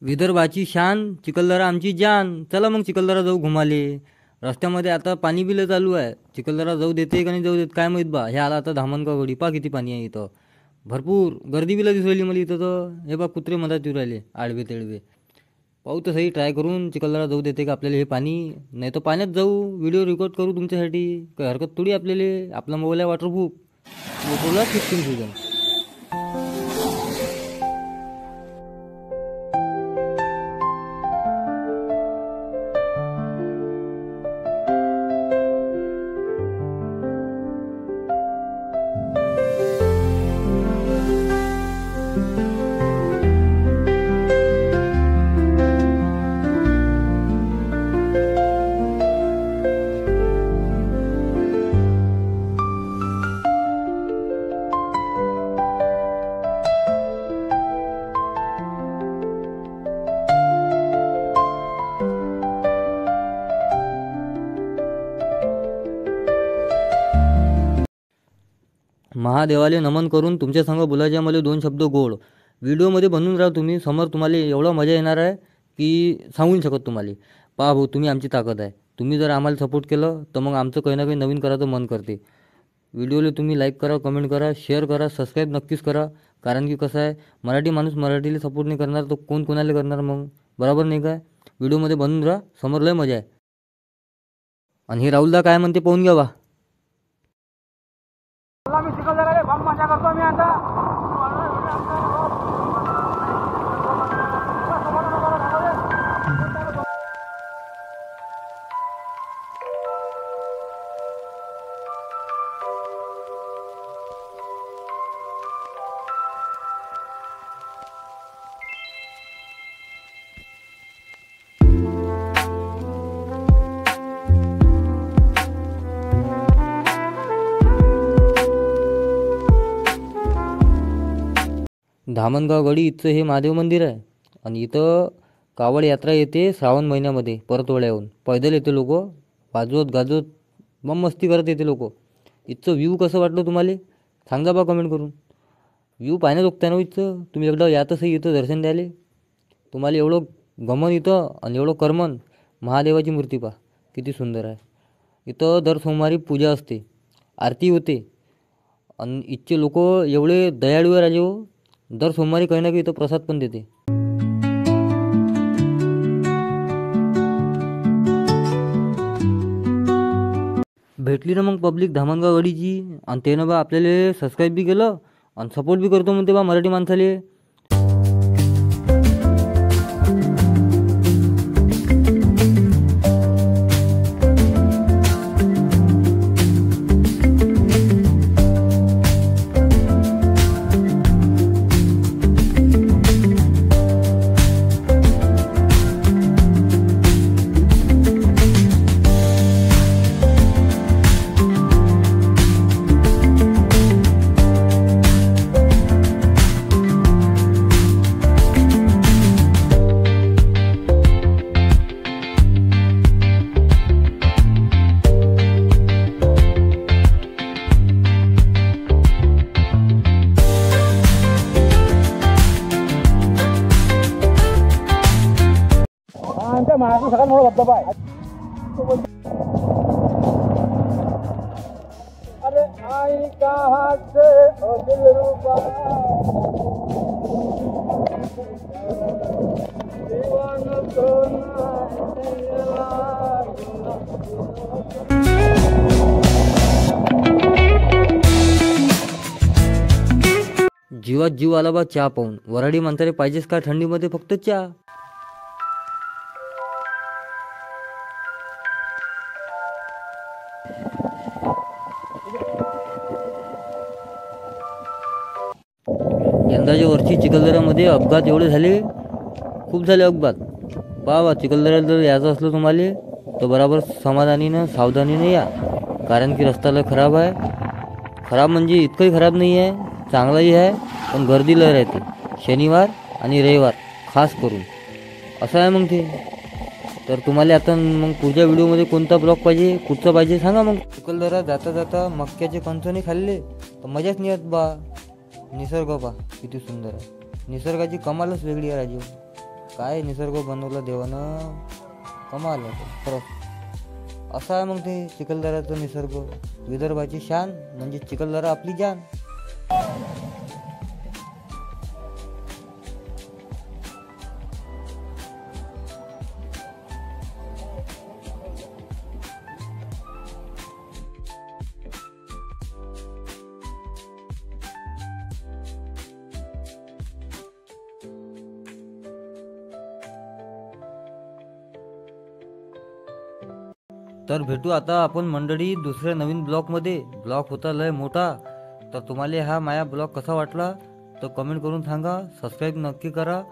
विदर्भाची शान चिखलदरा आमची जान. चला मग चिखलदरा जाऊ घुमाले. रस्त्यामध्ये आता पाणी बिलं चालू आहे. चिखलदरा जाऊ देते का नाही जाऊ देत काय माहीत बा. हे आला आता धामणगाव गडी. पहा किती पाणी आहे इथं. भरपूर गर्दी बिलं दिसू राहिली मला इथं. तर हे बा कुत्रे मधात येऊ राहिले आडवे तेडवे. पाहू तर सही ट्राय करून चिखलदरा जाऊ देते का आपल्याला हे पाणी. नाही तर पाण्यात जाऊ. व्हिडिओ रेकॉर्ड करू तुमच्यासाठी. काही हरकत थोडी आपल्याला. आपला मोबाईल आहे वॉटरप्रूफ. मोटोला 15 सीझन. महादेवाले नमन करून तुमच्या संग बोलायचे मला 2 शब्द गोड. व्हिडिओमध्ये बनवून राहा तुम्ही. समोर तुम्हाला एवढा मजा येणार आहे की सांगू नाही शकत तुम्हाला. पहा भाऊ तुम्ही आमची ताकद आहे. तुम्ही जर आम्हाला सपोर्ट केलं तर मग आमचं काही ना काही नवीन करायचं मन करते. व्हिडिओला तुम्ही लाईक करा, कमेंट करा, शेअर करा, सबस्क्राईब नक्कीच करा. कारण की कसं आहे, मराठी माणूस मराठीला सपोर्ट नाही करणार तर कोण कोणाला करणार मग. बरोबर नाही काय. व्हिडिओमध्ये बनवून राहा. समोर लय मजा आहे. आणि हे राहुलदा काय म्हणते पाहून घ्या बा. मी चिखलदरा खूप मजा करतो मी आता. धामणगाव गडी इथचं हे महादेव मंदिर आहे. आणि इथं कावड यात्रा येते श्रावण महिन्यामध्ये परतवाड्याहून. पैदल येते लोक. वाजवत गाजवत मग मस्ती करत येते लोक. इथचं व्ह्यू कसं वाटलं तुम्हाला सांगा बा कमेंट करून. व्ह्यू पाहण्याजोगतं ना इथं. तुम्ही एकदा या तसं इथं दर्शन द्यायला. तुम्हाला एवढं गमन इथं आणि एवढं करमन. महादेवाची मूर्ती पहा किती सुंदर आहे. इथं दर सोमवारी पूजा असते, आरती होते. आणि इथचे लोक एवढे दयाळू आहे राजे हो. दर सोमवारी काही ना काही इथं प्रसाद पण देते. भेटली ना मग पब्लिक धामणगाव गडीची. आणि त्यानं बा आपल्याला सबस्क्राईब बी केलं आणि सपोर्ट बी करतो म्हणते बा मराठी माणसाले. महाराष्ट्र सगळ्यात मोठा धबधबा आहे. अरे आई कहाँ से ओ दिलरुबा दीवाना सोना जीवात जीव आला बा चहा पाहून. वराडी माणसाले पाहिजेच का थंडीमध्ये फक्त चहा. यंदाच्या वर्षी चिखलदऱ्यामध्ये अपघात एवढे झाले, खूप झाले अपघात. पहा चिखलदऱ्याला जर यायचं असलं तुम्हाला तर बराबर समाधानीनं सावधानीनं या. कारण की रस्ता लय खराब आहे. खराब म्हणजे इतकंही खराब नाही आहे, चांगलाही आहे. पण गर्दी लय राहते शनिवार आणि रविवार खास करून. असं आहे मग ते. तर तुम्हाला आता मग पुढच्या व्हिडिओमध्ये कोणता ब्लॉग पाहिजे, कुठचा पाहिजे सांगा मग. चिखलदरा जाता जाता मक्याचे कंचने खाल्ले तर मजाच नाही येत बा. निसर्ग पहा किती सुंदर आहे. निसर्गाची कमालच वेगळी आहे राजीव. काय निसर्ग बनवला देवानं, कमाल आहे खरंच. असं आहे मग ते चिखलदऱ्याचा निसर्ग. विदर्भाची शान म्हणजे चिखलदरा आपली जान. तर भेटू आता आपण मंडळी दुसऱ्या नवीन ब्लॉगमध्ये. ब्लॉग होता लय मोठा. तर तुम्हाला हा माया ब्लॉग कसा वाटला तर कमेंट करून सांगा. सबस्क्राईब नक्की करा.